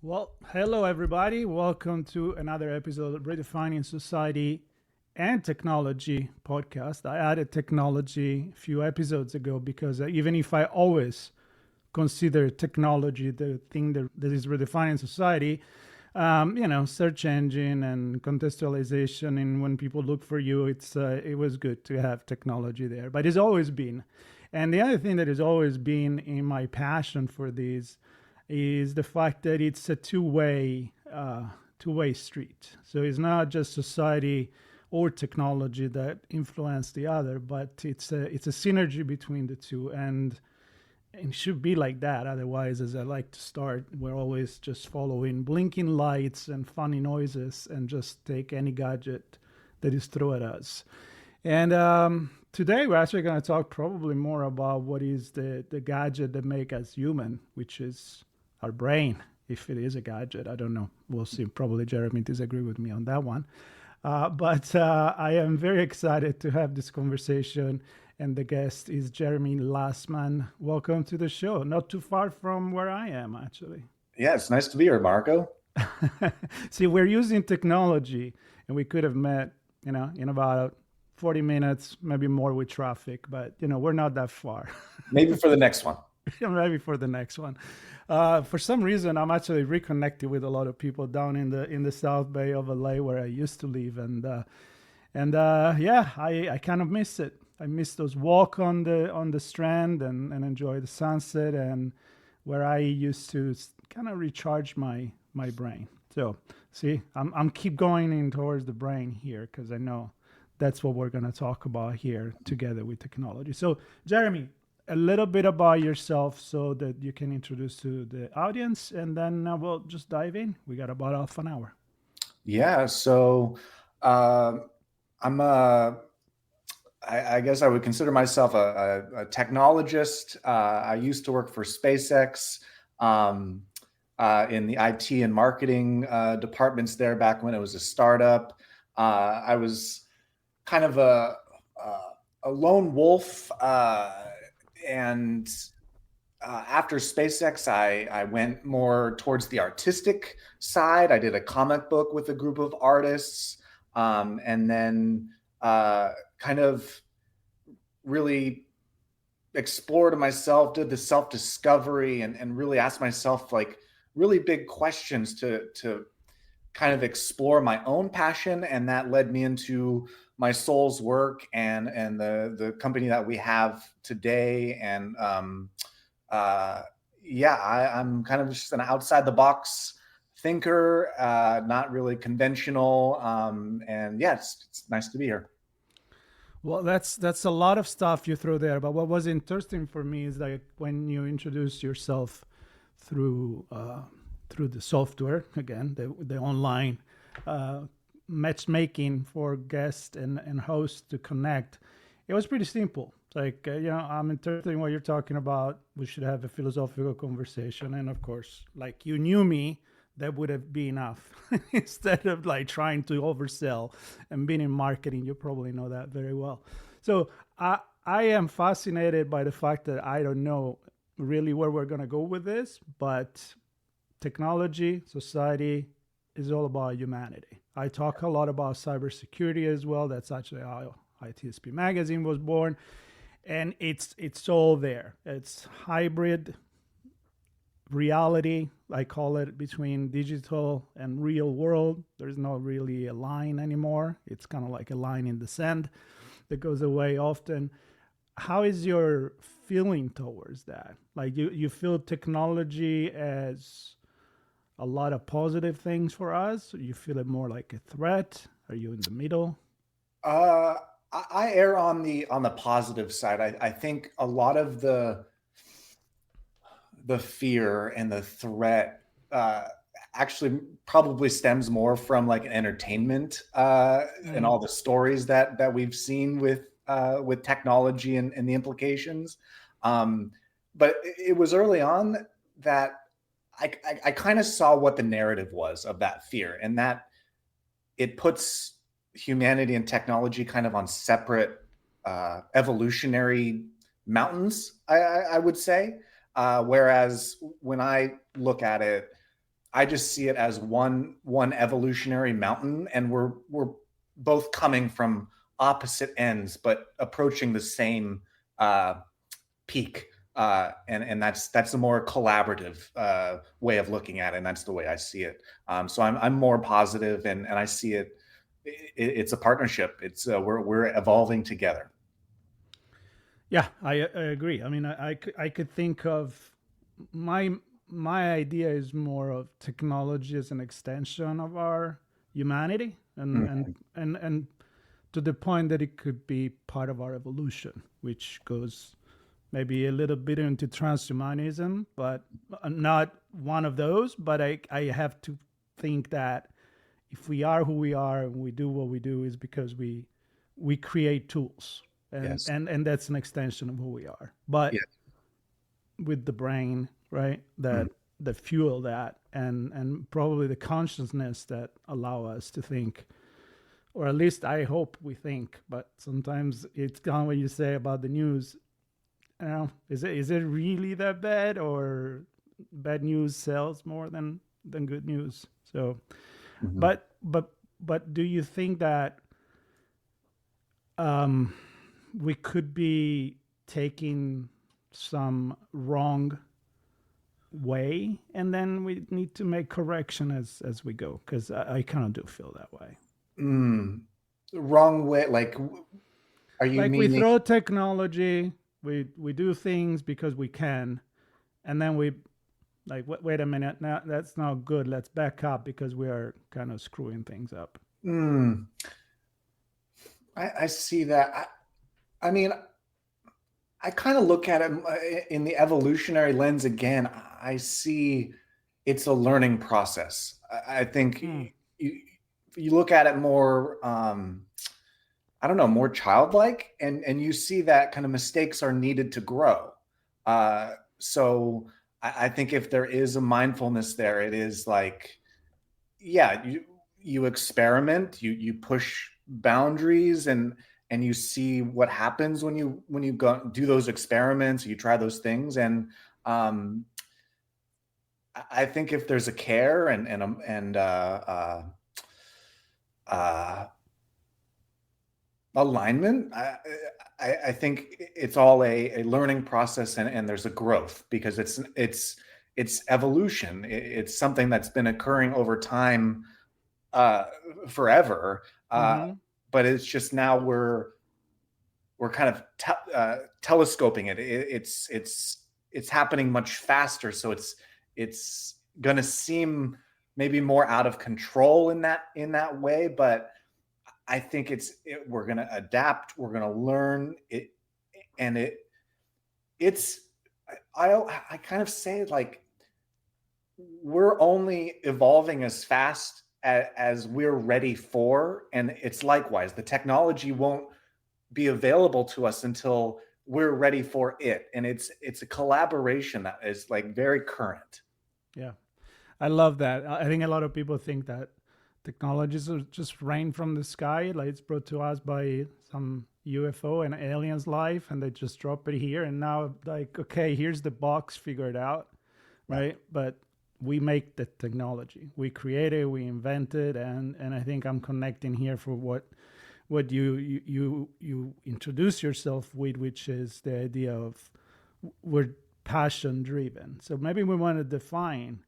Well, hello everybody. Welcome to another episode of Redefining Society and Technology podcast. I added technology a few episodes ago because even if I always consider technology the thing that is redefining society, search engine and contextualization, and when people look for you, it was good to have technology there. But it's always been, and the other thing that has always been in my passion for these is the fact that it's a two-way street. So it's not just society or technology that influence the other, but it's a synergy between the two, and it should be like that. Otherwise, as I like to start, we're always just following blinking lights and funny noises and just take any gadget that is thrown at us. And today we're actually going to talk probably more about what is the gadget that make us human, which is our brain. If it is a gadget, I don't know. We'll see. Probably Jeremy disagree with me on that one. But I am very excited to have this conversation. And the guest is Jeremy Lasman. Welcome to the show. Not too far from where I am, actually. Yeah, it's nice to be here, Marco. See, we're using technology, and we could have met, in about 40 minutes, maybe more with traffic, but, we're not that far. Maybe for the next one. Maybe for the next one. For some reason, I'm actually reconnected with a lot of people down in the South Bay of LA where I used to live, and yeah, I kind of miss it. I miss those walk on the strand and enjoy the sunset, and where I used to kind of recharge my brain. So see, I'm keep going in towards the brain here because I know that's what we're gonna talk about here together with technology. So Jeremy, a little bit about yourself so that you can introduce to the audience, and then we'll just dive in. We got about half an hour. Yeah, so uh, I'm a, I guess I would consider myself a technologist. I used to work for SpaceX um, in the IT and marketing departments there back when it was a startup. I was kind of a lone wolf. And After SpaceX, I went more towards the artistic side. I did a comic book with a group of artists, and then kind of really explored myself, did the self discovery, and really asked myself like really big questions to kind of explore my own passion, and that led me into my soul's work and the company that we have today. And Yeah, I'm kind of just an outside the box thinker, not really conventional. And yeah, it's nice to be here. Well, that's a lot of stuff you throw there. But what was interesting for me is like when you introduce yourself through through the software again, the online uh, matchmaking for guest and host to connect. It was pretty simple. Like I'm interested in what you're talking about. We should have a philosophical conversation, and of course, like you knew me, that would have been enough. Instead of like trying to oversell and being in marketing, you probably know that very well. So I am fascinated by the fact that I don't know really where we're gonna go with this, but technology, society is all about humanity. I talk a lot about cybersecurity as well. That's actually how ITSP magazine was born, and it's all there. It's hybrid reality, I call it, between digital and real world. There's not really a line anymore. It's kind of like a line in the sand that goes away often. How is your feeling towards that? Like you feel technology as a lot of positive things for us? You feel it more like a threat? Are you in the middle? Uh, I err on the positive side. I think a lot of the fear and the threat actually probably stems more from like entertainment and Mm. all the stories that we've seen with technology and the implications. Um, but it was early on that I kind of saw what the narrative was of that fear, and that it puts humanity and technology kind of on separate evolutionary mountains, I would say. Whereas when I look at it, I just see it as one evolutionary mountain, and we're both coming from opposite ends, but approaching the same uh, peak. And that's a more collaborative way of looking at it, and that's the way I see it. So I'm more positive, and I see it's a partnership. It's we're evolving together. Yeah, I agree. I mean, I could think of my my idea is more of technology as an extension of our humanity, Mm, and to the point that it could be part of our evolution, which goes maybe a little bit into transhumanism, but not one of those. But I have to think that if we are who we are and we do what we do is because we create tools, yes. and that's an extension of who we are, but Yeah. with the brain, right, Mm, that fuel that, and probably the consciousness that allow us to think, or at least I hope we think. But sometimes it's gone what you say about the news. You know, is it really that bad, or bad news sells more than good news? So, mhm. but do you think that um, we could be taking some wrong way, and then we need to make correction as we go? Because I kind of do feel that way. Mm, wrong way. Like, are you Like we meaning? throw technology, we do things because we can, and then we like wait a minute, now that's not good. Let's back up because we are kind of screwing things up. Mm, I see that. I mean, I kind of look at it in the evolutionary lens again. I see it's a learning process. I think Mm. you you look at it more, I don't know, more childlike, and you see that kind of mistakes are needed to grow. So I think if there is a mindfulness there, it is like, yeah, you experiment, you push boundaries, and you see what happens when you go do those experiments, you try those things. And um I think if there's a care and alignment, I think it's all a learning process, and there's a growth, because it's evolution. It's something that's been occurring over time, uh, forever. Uh, Mm-hmm. but it's just now we're kind of telescoping it. It's happening much faster, so it's going to seem maybe more out of control in that way. But I think we're going to adapt. We're going to learn it, and it's I kind of say, like, we're only evolving as fast as we're ready for, and it's likewise. The technology won't be available to us until we're ready for it, and it's a collaboration that is like very current. Yeah, I love that. I think a lot of people think that technologies are just rain from the sky, like it's brought to us by some UFO and aliens life, and they just drop it here, and now like, okay, here's the box, figure it out, Yeah. right? But we make the technology, we create it, we invent it, and I think I'm connecting here for what you introduce yourself with, which is the idea of we're passion driven. So maybe we want to define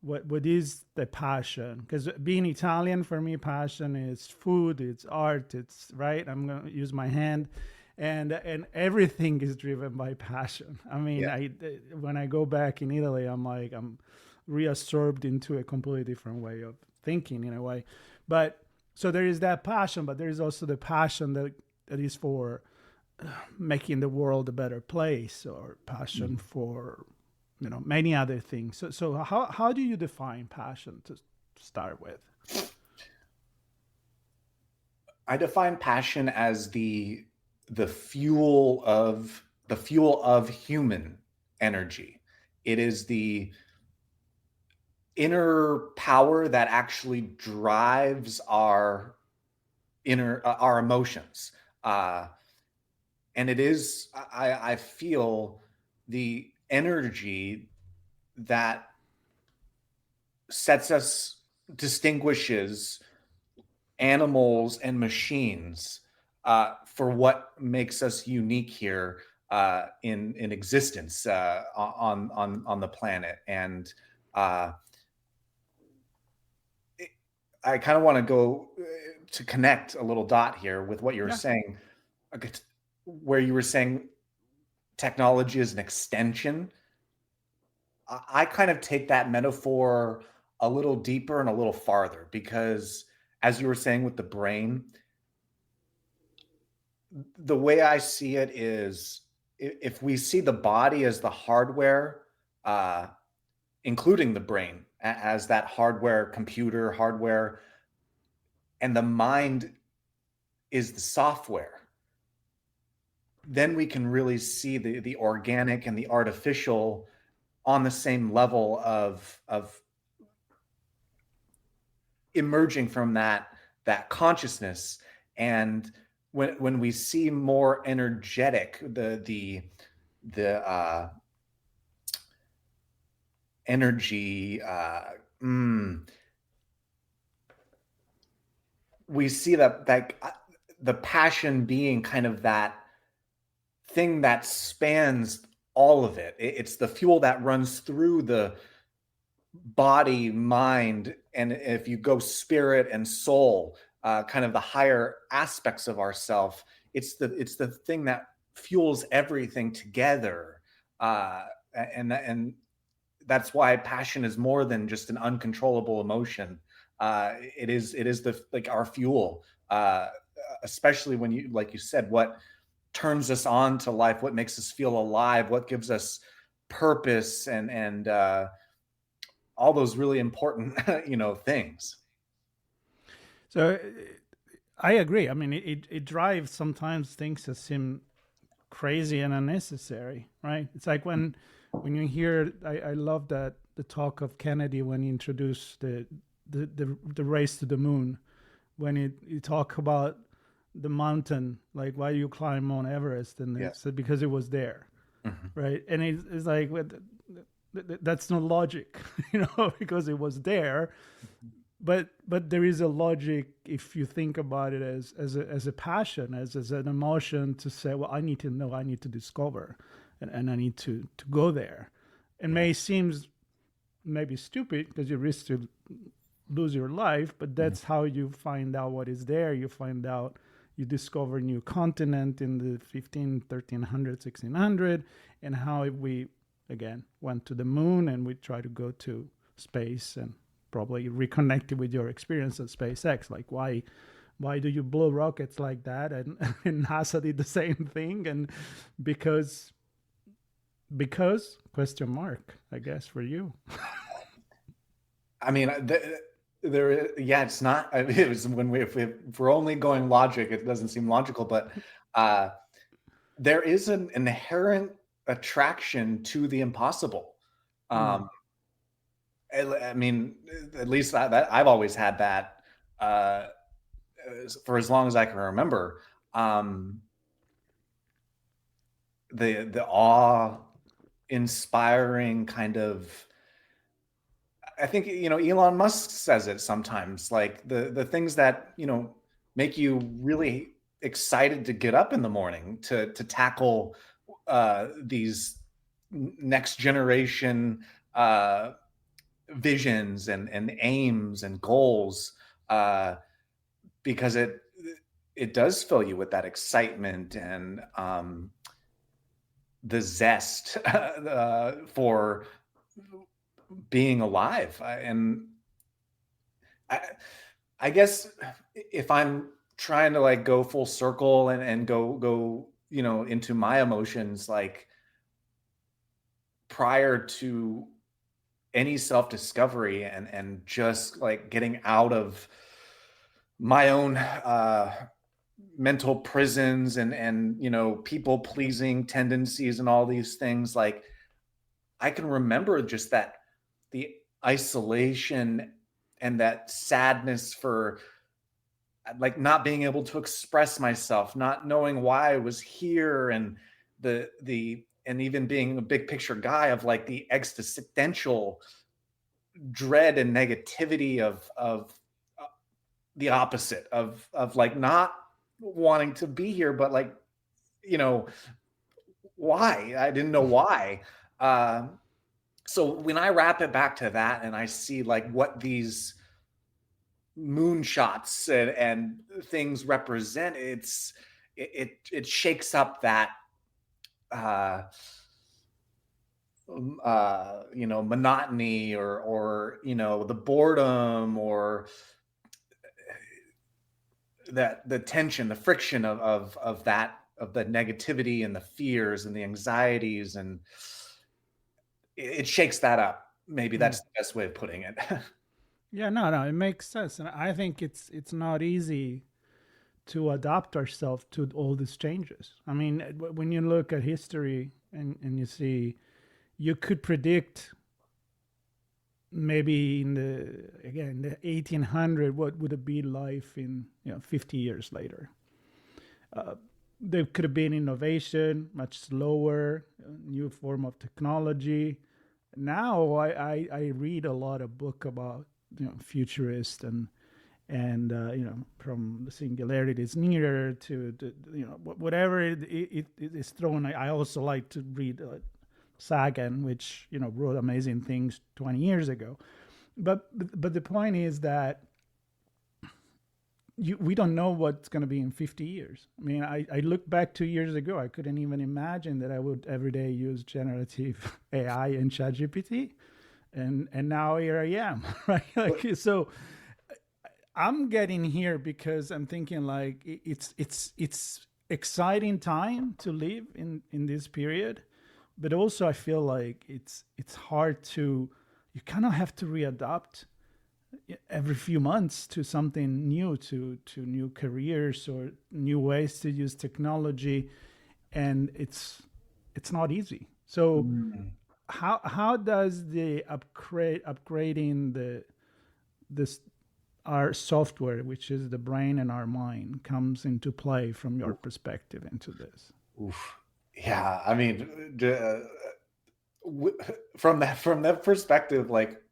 what is the passion, because being Italian, for me passion is food, it's art, it's right, I'm going to use my hand, and everything is driven by passion. I mean, Yeah. I when I go back in Italy, I'm like, I'm reabsorbed into a completely different way of thinking, in a way. But so there is that passion, but there is also the passion that is for making the world a better place, or passion Mhm. for many other things. So how do you define passion to start with? I define passion as the fuel of human energy. It is the inner power that actually drives our emotions. Uh, and it is, I feel, the energy that sets us distinguishes animals and machines for what makes us unique here in existence on the planet. And uh, I kind of want to go to connect a little dot here with what you were Yeah. saying, where you were saying technology is an extension. I kind of take that metaphor a little deeper and a little farther because, as you were saying with the brain, the way I see it is if we see the body as the hardware, uh, including the brain as that hardware, computer hardware, and the mind is the software, then we can really see the organic and the artificial on the same level of emerging from that consciousness. And when we see more energetic the energy we see that the passion being kind of that thing that spans all of it. It's the fuel that runs through the body, mind, and if you go spirit and soul, kind of the higher aspects of ourself, it's the thing that fuels everything together. And that's why passion is more than just an uncontrollable emotion. It is the like our fuel, especially when you, like you said, what turns us on to life, what makes us feel alive, what gives us purpose, and all those really important things. So I agree. I mean, it drives sometimes things that seem crazy and unnecessary, right? It's like when you hear, I love that the talk of Kennedy when he introduced the race to the moon, when he talk about the mountain, like why do you climb Mount Everest, and they Yeah. said because it was there, right? And it's like that's no logic, because it was there. But there is a logic if you think about it as a passion, as an emotion, to say, well, I need to know, I need to discover, and I need to go there. It Yeah. may seems maybe stupid because you risk to lose your life, but that's how you find out what is there. You find out, you discover new continent in the 1300, 1600, and how we again went to the moon, and we try to go to space, and probably reconnected with your experience at SpaceX. Like why do you blow rockets like that? And NASA did the same thing, and because question mark, I guess, for you. I mean, yeah, it's not. I mean, it was when if we're only going logic, it doesn't seem logical, but uh, there is an inherent attraction to the impossible. Mm. Um, I mean, at least I've always had that uh, for as long as I can remember. Um, the awe inspiring kind of, I think, Elon Musk says it sometimes, like the things that, make you really excited to get up in the morning to tackle these next generation uh, visions and aims and goals, uh, because it does fill you with that excitement and the zest for being alive. And I, I guess if I'm trying to like go full circle and go into my emotions, like prior to any self discovery and just like getting out of my own mental prisons and people pleasing tendencies and all these things, like I can remember just that the isolation and that sadness for like not being able to express myself, not knowing why I was here, and the and even being a big picture guy of like the existential dread and negativity of the opposite of like not wanting to be here, but like, you know, why? I didn't know why. So when I wrap it back to that and I see like what these moonshots and things represent, it shakes up that uh monotony or the boredom or that the tension, the friction of the negativity and the fears and the anxieties, and it shakes that up. Maybe Mm. that's the best way of putting it. Yeah, no, it makes sense, and I think it's not easy to adapt ourselves to all these changes. I mean, when you look at history and you see, you could predict maybe in the 1800 what would it be life in 50 years later. There could have been innovation much slower, new form of technology. Now I read a lot of book about futurist and from the singularity is nearer to whatever it is thrown. I also like to read Sagan, which wrote amazing things 20 years ago. But the point is that we don't know what's going to be in 50 years. I mean, I look back 2 years ago, I couldn't even imagine that I would every day use generative AI and ChatGPT, and now here I am, right? Like, so I'm getting here because I'm thinking like it's exciting time to live in this period, but also I feel like it's hard to, you kind of have to readapt every few months to something new, to new careers or new ways to use technology, and it's not easy. So Mm. how does the upgrading this our software, which is the brain and our mind, comes into play from your perspective into this? Oof. Yeah, I mean, from that perspective, like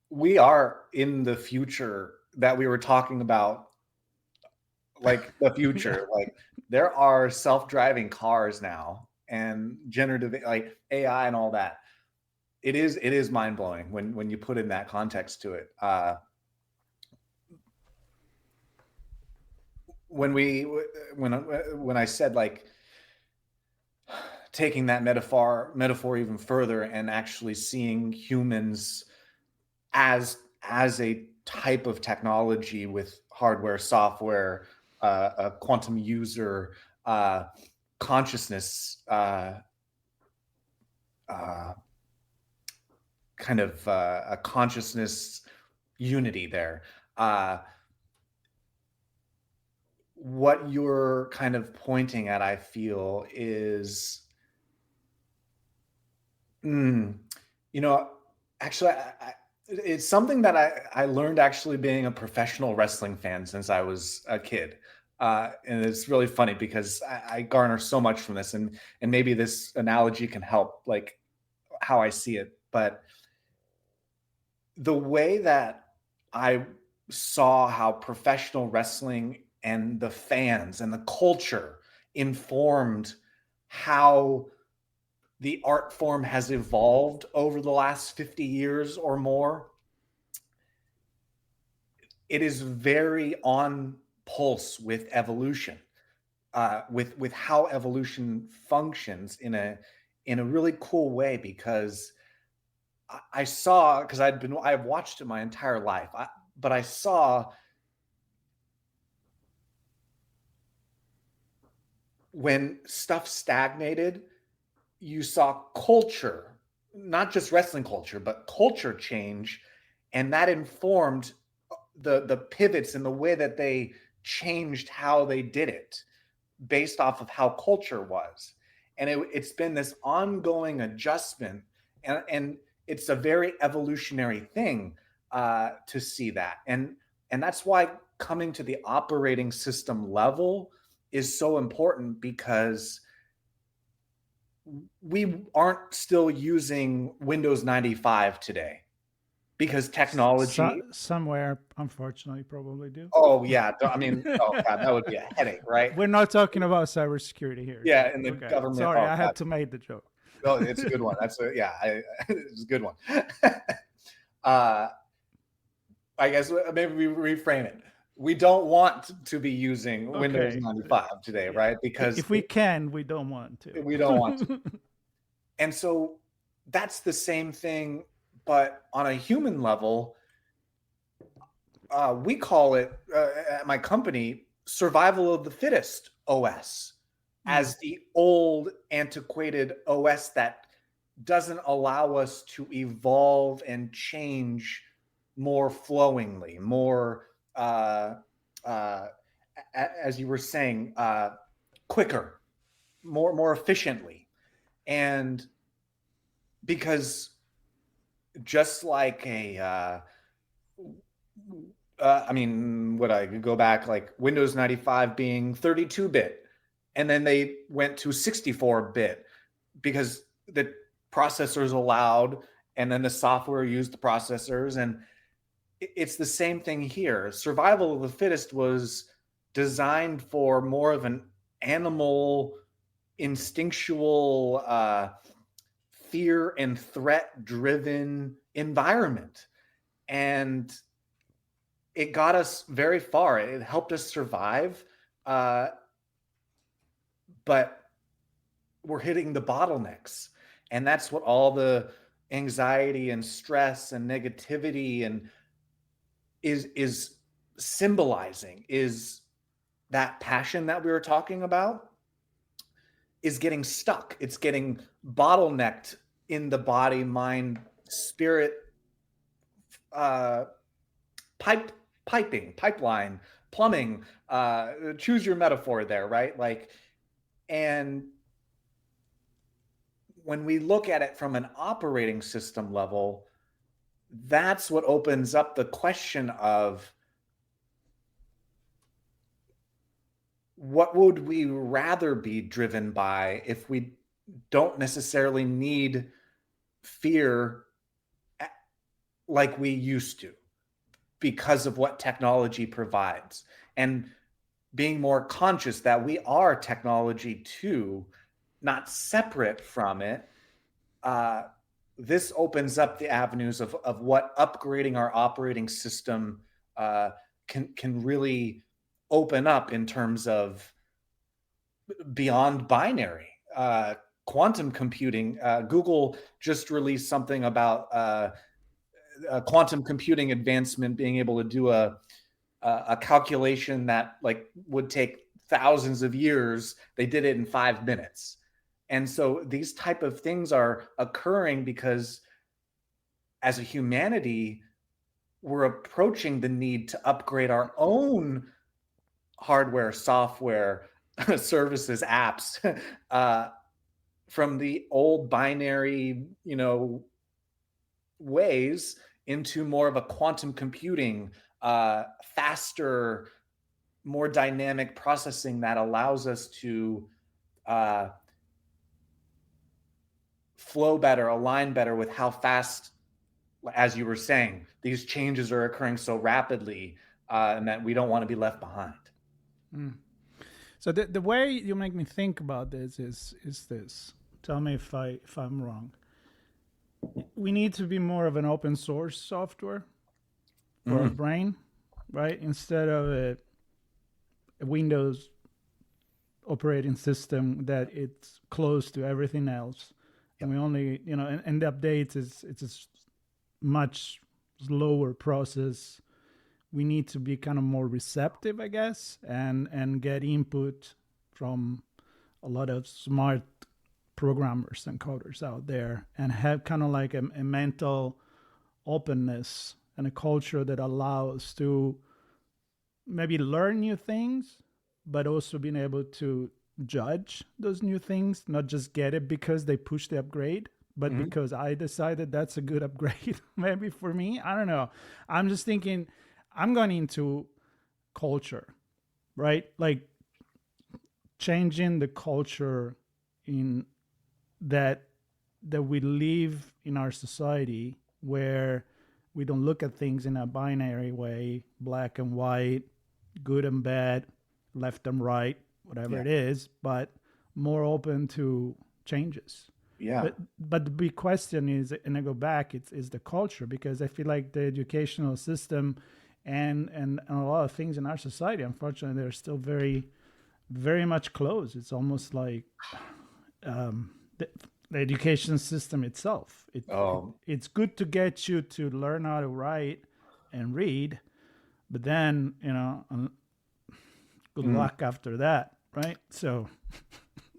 we are in the future that we were talking about, like the Yeah. future. Like there are self-driving cars now and generative like AI and all that. It is mind-blowing when you put in that context to it. When we when I said like taking that metaphor even further and actually seeing humans as a type of technology with hardware, software, a quantum user, consciousness, uh, kind of a consciousness unity there. Uh, what you're kind of pointing at, I feel, is, mm, you know, actually, it's something that I learned actually being a professional wrestling fan since I was a kid. And it's really funny because I garner so much from this, and maybe this analogy can help, like how I see it. But the way that I saw how professional wrestling and the fans and the culture informed how the art form has evolved over the last 50 years or more, it is very on pulse with evolution, with how evolution functions in a really cool way. Because I saw, because I've watched it my entire life, but I saw when stuff stagnated, you saw culture, not just wrestling culture, but culture change, and that informed the pivots and the way that they changed how they did it based off of how culture was. And it's been this ongoing adjustment, and it's a very evolutionary thing to see that. And that's why coming to the operating system level is so important, because we aren't still using Windows 95 today. because technology. Somewhere, unfortunately, probably do. Oh yeah, I mean, oh god, that would be a headache, right? We're not talking about cybersecurity here, Yeah, so in the okay. government. Sorry, Oh I god, had to make the joke. oh, it's a good one. That's a yeah, it's a good one. uh, I guess maybe we reframe it. We don't want to be using Windows Okay. 95 today, Yeah. right? Because If we can, we don't want we don't want to. to. And so that's the same thing, but on a human level, we call it at my company survival of the fittest OS, Mm. as the old antiquated OS that doesn't allow us to evolve and change more flowingly, more uh, as you were saying, quicker, more efficiently. And because just like I mean, what I could go back like Windows 95 being 32-bit, and then they went to 64-bit because the processors allowed, and then the software used the processors. And it's the same thing here. Survival of the fittest was designed for more of an animal, instinctual, fear and threat driven environment. And it got us very far. It helped us survive. Uh, but we're hitting the bottlenecks. And that's what all the anxiety and stress and negativity and is symbolizing, is that passion that we were talking about is getting stuck. It's getting bottlenecked in the body, mind, spirit, uh, pipeline, plumbing. Choose your metaphor there, right? Like, and when we look at it from an operating system level, that's what opens up the question of what would we rather be driven by if we don't necessarily need fear like we used to because of what technology provides, and being more conscious that we are technology too, not separate from it. uh, this opens up the avenues of what upgrading our operating system can really open up in terms of beyond binary. Quantum computing. Google just released something about quantum computing advancement being able to do a calculation that like would take thousands of years. They did it in 5 minutes. And so these type of things are occurring because as a humanity, we're approaching the need to upgrade our own hardware, software, services, apps, from the old binary, ways into more of a quantum computing, faster, more dynamic processing that allows us to uh, flow better, align better with how fast, as you were saying, these changes are occurring so rapidly, and that we don't want to be left behind. Mm. So the way you make me think about this is this. Tell me if I'm wrong. We need to be more of an open source software for our brain, right? Instead of a Windows operating system that it's close to everything else, and we only and the updates it's a much slower process. We need to be kind of more receptive, I guess, and get input from a lot of smart programmers and coders out there, and have kind of like a mental openness and a culture that allows to maybe learn new things, but also being able to judge those new things, not just get it because they push the upgrade, but because I decided that's a good upgrade. Maybe for me, I don't know. I'm just thinking I'm going into culture, right? Like changing the culture in that we live in our society, where We don't look at things in a binary way, black and white, good and bad, left and right, whatever Yeah. it is, but more open to changes. Yeah. But the big question is, and I go back, it's is the culture, because I feel like the educational system and a lot of things in our society, unfortunately, they're still very much closed. It's almost like the education system itself. Oh, It's good to get you to learn how to write and read, but then good mm. luck after that, right? So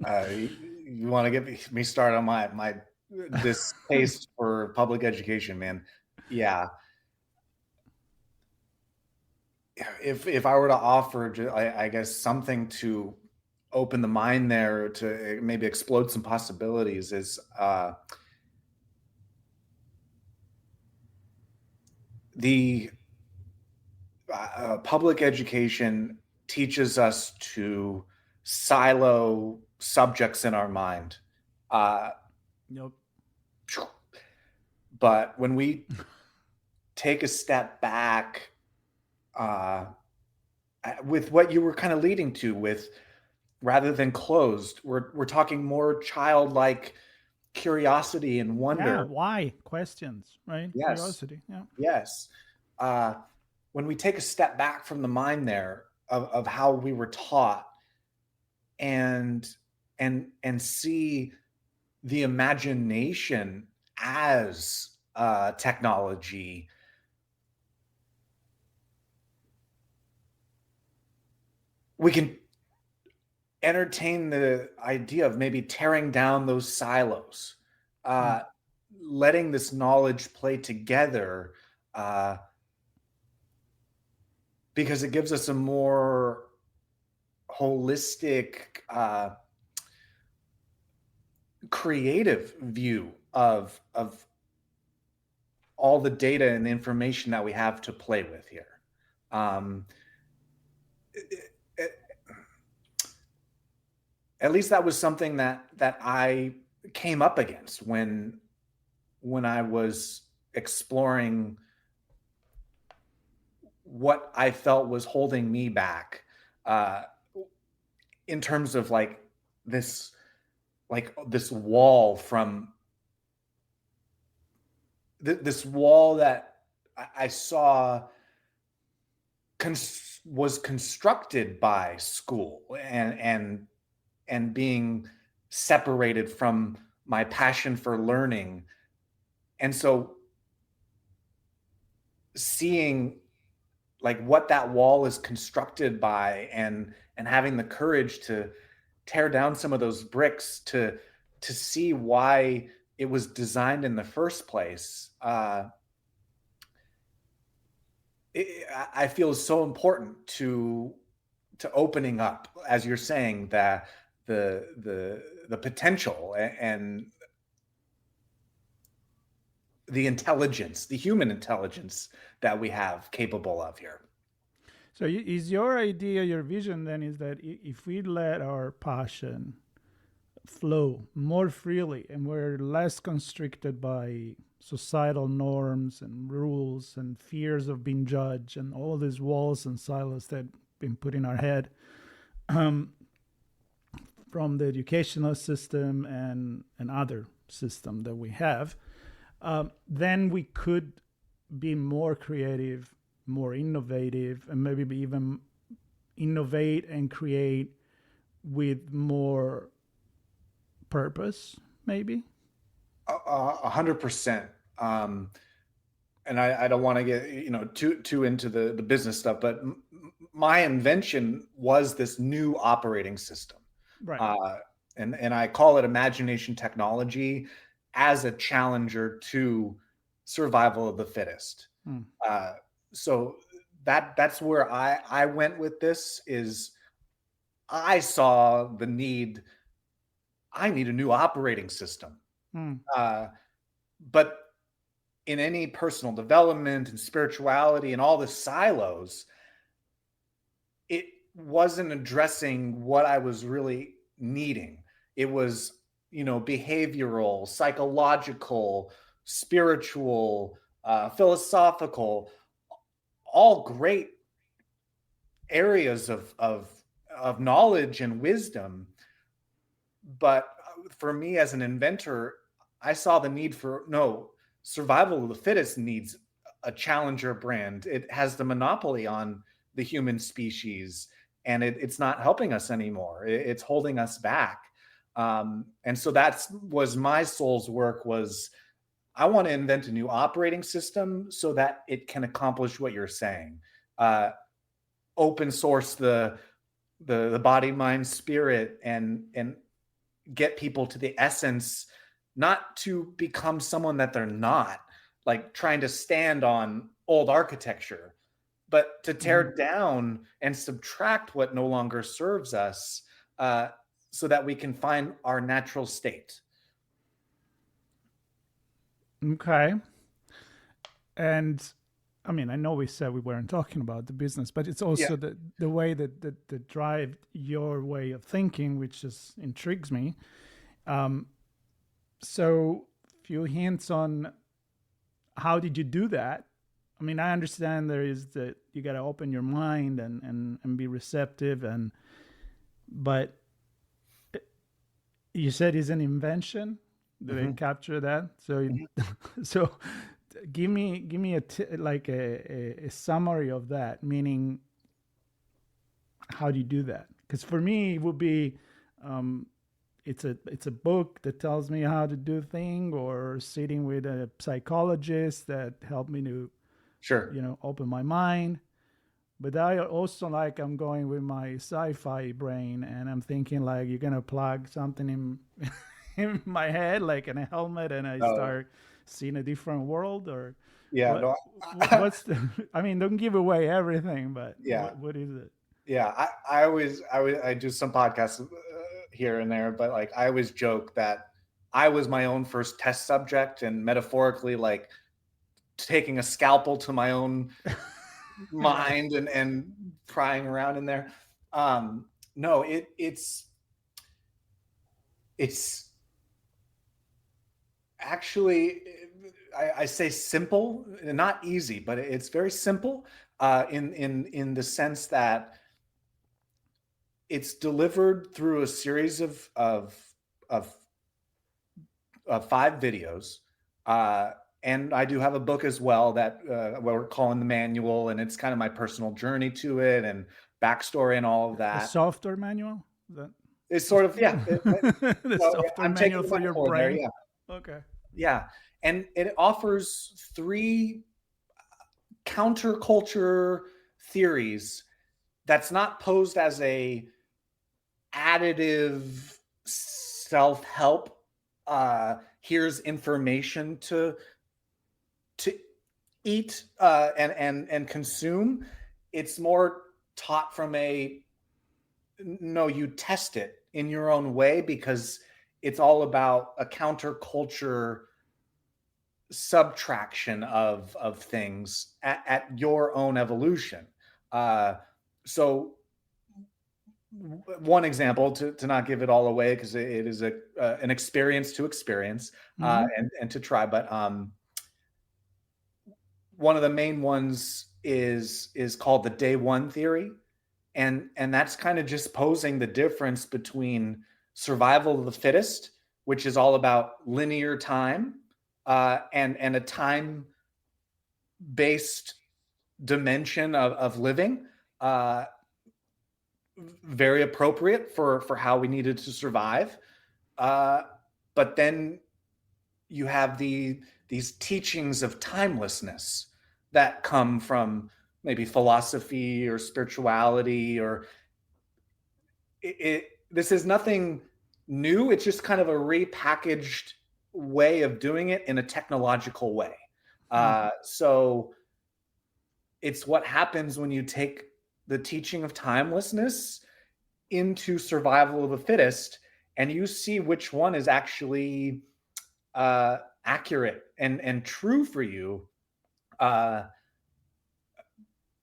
You want to get me started on my distaste for public education, man? Yeah. If I were to offer, I guess, something to open the mind there, to maybe explode some possibilities, is the public education teaches us to silo subjects in our mind. Uh, yep. but when we take a step back, uh, with what you were kind of leading to, with rather than closed, we're talking more childlike curiosity and Yeah, wonder. why questions, right? Yes, Curiosity. Yeah. yes. Uh, when we take a step back from the mind there of how we were taught, and and see the imagination as technology, we can entertain the idea of maybe tearing down those silos, Mm. uh, letting this knowledge play together, uh, because it gives us a more holistic, creative view of all the data and the information that we have to play with here. Um, it, it, at least that was something that I came up against when I was exploring what I felt was holding me back, uh, in terms of this this wall from this wall that I saw was constructed by school, and being separated from my passion for learning. And so seeing what that wall is constructed by, and having the courage to tear down some of those bricks to see why it was designed in the first place, I feel is so important to opening up, as you're saying, that the potential and the intelligence, the human intelligence that we have capable of here. So is your idea, your vision then is that if we let our passion flow more freely and we're less constricted by societal norms and rules and fears of being judged and all these walls and silos that have been put in our head, from the educational system and other system that we have, then we could be more creative, more innovative, and maybe even innovate and create with more purpose, maybe. 100%. And I don't want to get too into the business stuff, but my invention was this new operating system, Right. uh, and I call it imagination technology, as a challenger to survival of the fittest. Mm. Uh, so that's where I went with this. Is I saw the need. I need a new operating system. Mm. Uh, but in any personal development and spirituality and all the silos, it wasn't addressing what I was really needing. It was, behavioral, psychological, spiritual, philosophical, all great areas of knowledge and wisdom. But for me as an inventor, I saw the need for no survival of the fittest needs a challenger brand. It has the monopoly on the human species, and it's not helping us anymore. It's holding us back. And so that was my soul's work. Was I want to invent a new operating system so that it can accomplish what you're saying. Open source the body, mind, spirit, and get people to the essence, not to become someone that they're not, like trying to stand on old architecture, but to tear down and subtract what no longer serves us, so that we can find our natural state. Okay. And I mean, I know we said we weren't talking about the business, but it's Yeah, also the way that drive your way of thinking, which just intrigues me. Um, so, few hints on how did you do that? I mean, I understand there is that you got to open your mind and be receptive, and but you said it's an invention. Did I hmm capture that? So, hmm so give me like a summary of that. Meaning, how do you do that? Because for me, it would be um, it's a book that tells me how to do thing, or sitting with a psychologist that helped me to Sure. open my mind. But I also, like, I'm going with my sci-fi brain, and I'm thinking like you're gonna plug something in in my head, like in a helmet, and I Oh, start seeing a different world, or yeah. what? No. What's the? I mean, don't give away everything, but Yeah. what is it? Yeah, I do some podcasts here and there, but like I always joke that I was my own first test subject, and metaphorically, like taking a scalpel to my own Right. mind and prying around in there. No, it's actually, I say simple, not easy, but it's very simple, in the sense that it's delivered through a series of 5 videos. Uh, and I do have a book as well that, what we're calling the manual, and it's kind of my personal journey to it and backstory and all of A that. software manual? Is that It's sort of, yeah. the Well, software I'm manual taking the for your metaphor there. brain? Yeah, Okay. yeah, and it offers 3 counterculture theories that's not posed as a additive self-help. Here's information to eat, and consume. It's more taught from a no, you test it in your own way, because it's all about a counterculture subtraction of things at your own evolution. Uh, so one example, to not give it all away, because it is an experience to experience, Mm-hmm. and to try, but one of the main ones is called the day one theory, and that's kind of just posing the difference between survival of the fittest, which is all about linear time, and a time based dimension of living, uh, very appropriate for how we needed to survive. Uh, but then you have these teachings of timelessness that come from maybe philosophy or spirituality, or this is nothing new. It's just kind of a repackaged way of doing it in a technological way. So it's what happens when you take the teaching of timelessness into survival of the fittest, and you see which one is actually accurate and true for you. Uh,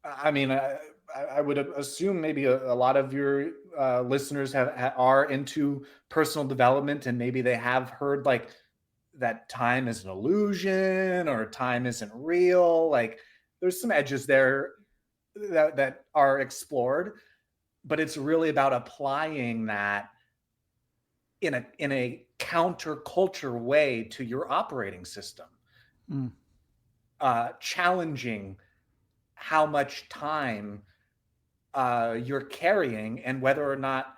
I mean, I would assume maybe a lot of your listeners are into personal development, and maybe they have heard like that time is an illusion or time isn't real. Like there's some edges there that are explored, but it's really about applying that in a counterculture way to your operating system, Mm. challenging how much time you're carrying, and whether or not,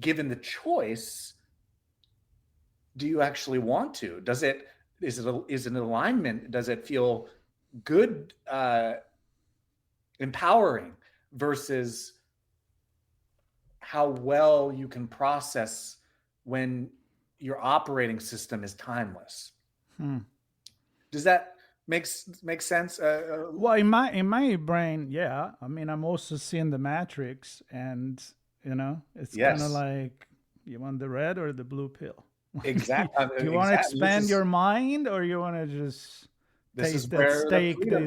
given the choice, do you actually want to? Is it an alignment? Does it feel good, empowering, versus how well you can process when your operating system is timeless? Hmm. Does that make sense? Well, in my brain, yeah. I mean, I'm also seeing the Matrix, and it's kind of Yes, like, you want the red or the blue pill? do exactly. you want to Exactly. expand your mind, or you want to just This is taste that where the steak freedom.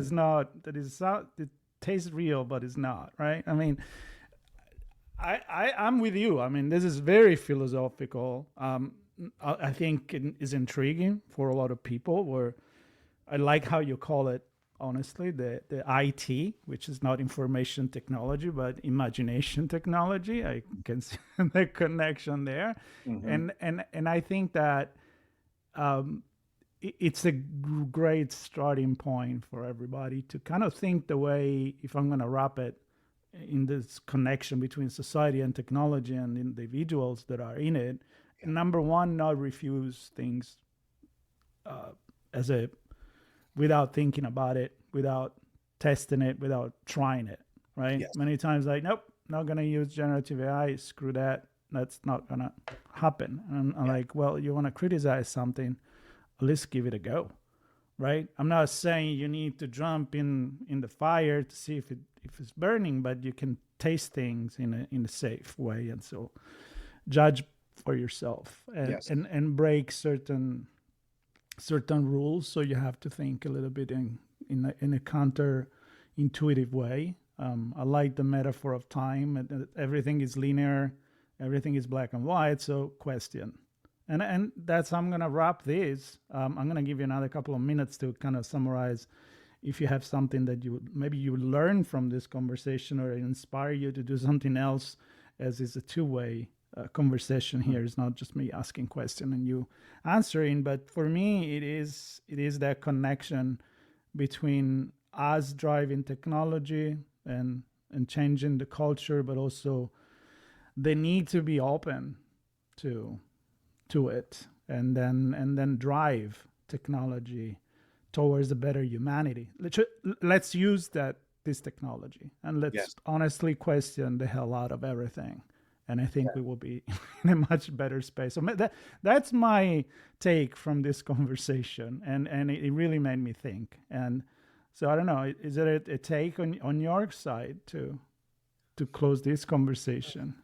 that is not it tastes real but is not, right? I mean, I'm with you. I mean, this is very philosophical. I think it is intriguing for a lot of people. Where I like how you call it, honestly, the IT, which is not information technology but imagination technology. I can see the connection there, Mhm. and I think that it's a great starting point for everybody to kind of think the way, if I'm going to wrap it in this connection between society and technology and individuals that are in it. Yeah. Number one, not refuse things as a without thinking about it, without testing it, without trying it. Right? Yes. Many times, like, nope, not gonna use generative AI. Screw that. That's not gonna happen. And I'm Yeah. like, well, you want to criticize something, at least give it a go. Right? I'm not saying you need to jump in the fire to see if it's burning, but you can taste things in a safe way, and so judge for yourself, and Yes. and break certain rules. So you have to think a little bit in a counter intuitive way. I like the metaphor of time. Everything is linear, everything is black and white. So question, and that's how I'm gonna wrap this. I'm gonna give you another couple of minutes to kind of summarize. If you have something that maybe you learn from this conversation, or inspire you to do something else, as is a two-way conversation Mhm. here. It's not just me asking question and you answering, but for me it is that connection between us driving technology and changing the culture, but also the need to be open to it, and then drive technology towards a better humanity. Let's use this technology, and let's Yes. honestly question the hell out of everything. And I think Yeah. we will be in a much better space. So that's my take from this conversation, and it really made me think. And so I don't know, is there a take on your side to close this conversation?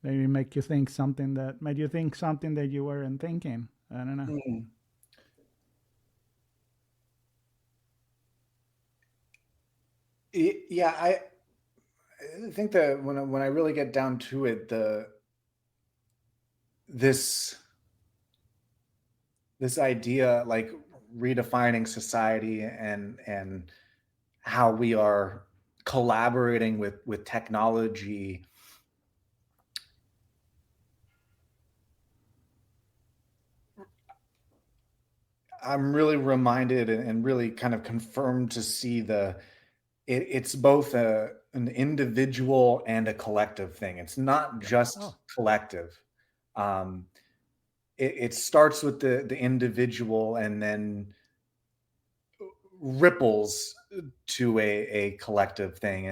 Maybe make you think something that made you think something that you weren't thinking. I don't know. Mm. Yeah, I think that when I really get down to it, this this idea, like redefining society, and how we are collaborating with technology, I'm really reminded and really kind of confirmed to see it's both an individual and a collective thing. It's not Oh. just collective. Um, it starts with the individual, and then ripples to a collective thing,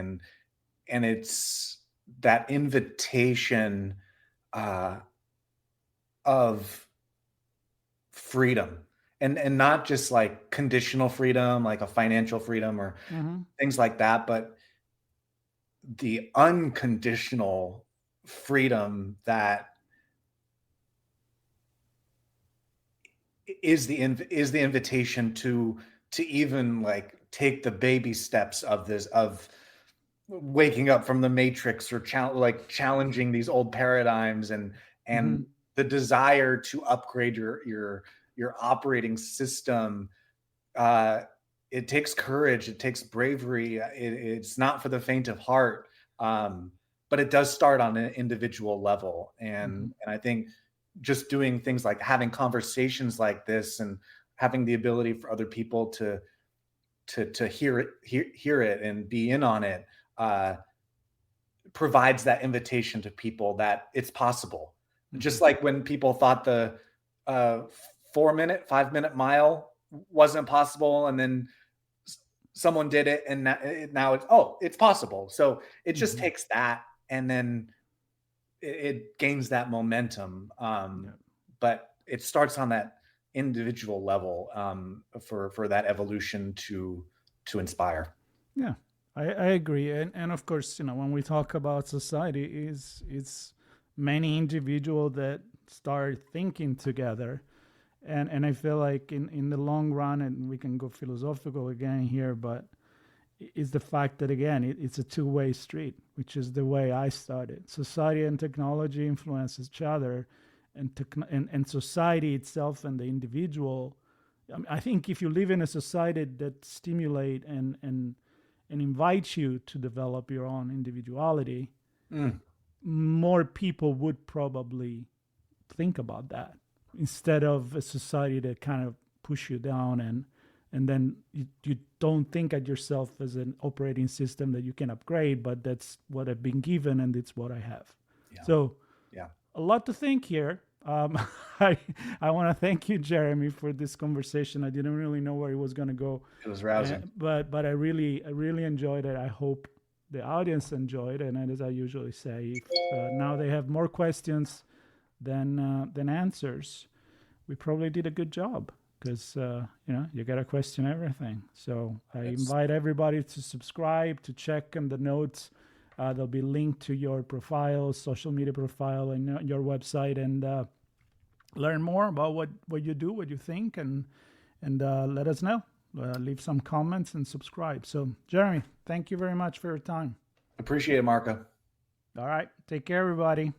and it's that invitation, uh, of freedom, and not just like conditional freedom, like a financial freedom or Mm-hmm. things like that, but the unconditional freedom that is the invitation to even like take the baby steps of this, of waking up from the matrix, or like challenging these old paradigms, and Mm-hmm. the desire to upgrade your operating system, uh, it takes courage, it takes bravery. It's not for the faint of heart, but it does start on an individual level. And I think just doing things like having conversations like this and having the ability for other people to hear it and be in on it, provides that invitation to people that it's possible. Just like when people thought the 4-minute, 5-minute mile wasn't possible, and then someone did it, and now it's possible. So it just takes that, and then it gains that momentum. But it starts on that individual level, for that evolution to inspire. Yeah, I agree. And of course, when we talk about society, it's many individuals that start thinking together. And I feel like in the long run, and we can go philosophical again here, but it's the fact that, again, it's a two-way street, which is the way I started. Society and technology influence each other, and society itself and the individual. I think if you live in a society that stimulate and invites you to develop your own individuality, more people would probably think about that, instead of a society that kind of push you down, and then you don't think at yourself as an operating system that you can upgrade, but that's what I've been given and it's what I have. Yeah. So Yeah. a lot to think here. I want to thank you, Jeremy, for this conversation. I didn't really know where it was going to go. It was rousing. But I really enjoyed it. I hope the audience enjoyed it. And as I usually say, if now they have more questions than answers, we probably did a good job, because you got to question everything. So I invite everybody to subscribe, to check in the notes. There'll be linked to your profile, social media profile, and your website, and learn more about what you do, what you think, and let us know. Leave some comments and subscribe. So, Jeremy, thank you very much for your time. Appreciate it, Marco. All right. Take care, everybody.